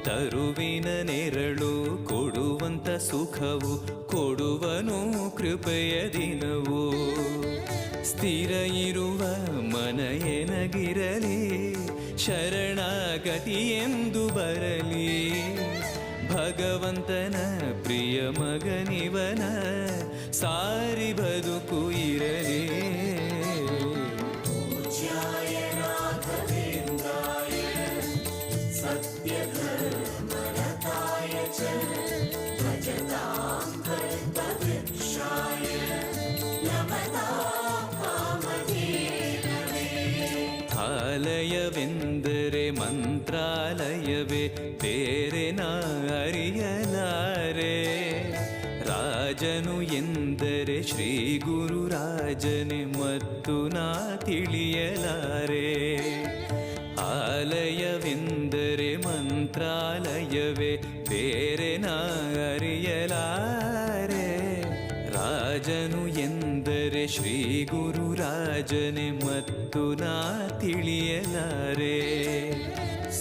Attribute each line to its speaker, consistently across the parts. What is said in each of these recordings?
Speaker 1: ತರುವಿನ ನೆರಳು ಕೊಡುವಂತ ಸುಖವು ಕೊಡುವನು ಕೃಪೆಯ ದಿನವು. ಸ್ಥಿರ ಇರುವ ಮನ ಎನಗಿರಲಿ ಶರಣಾಗತಿ ಎಂದು ಬರಲಿ. ಭಗವಂತನ ಪ್ರಿಯ ಮಗನಿವನ ಸಾರಿ ಬದುಕು ಇರಲಿ. ಆಲಯವೆಂದರೆ ಮಂತ್ರಾಲಯವೇ ಬೇರೆ ನಾ ಅರಿಯಲಾರೆ. ರಾಜನು ಎಂದರೆ ಶ್ರೀ ಗುರು ರಾಜನೇ ಮತ್ತು ನಾ ತಿಳಿಯಲಾರೆ. ಆಲಯವೆಂದರೆ ಮಂತ್ರಾಲಯವೇ ಬೇರೆ ನಾ ಅರಿಯಲಾರೆ. ರಾಜನು ಎಂದರೆ ಶ್ರೀ ಗುರು ರಾಜನೇ ಮತ್ತು ನಾ ತಿಳಿಯಲಾರೆ.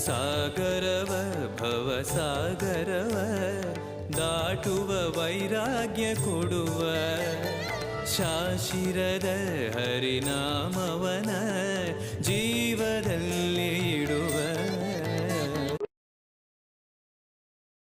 Speaker 1: ಸಾಗರವ ಭವ ಸಾಗರವ ದಾಟುವ ವೈರಾಗ್ಯ ಕೊಡುವ ಶಾಶಿರದ ಹರಿನಾಮವನ ಜೀವದಲ್ಲಿ ಇಡುವ.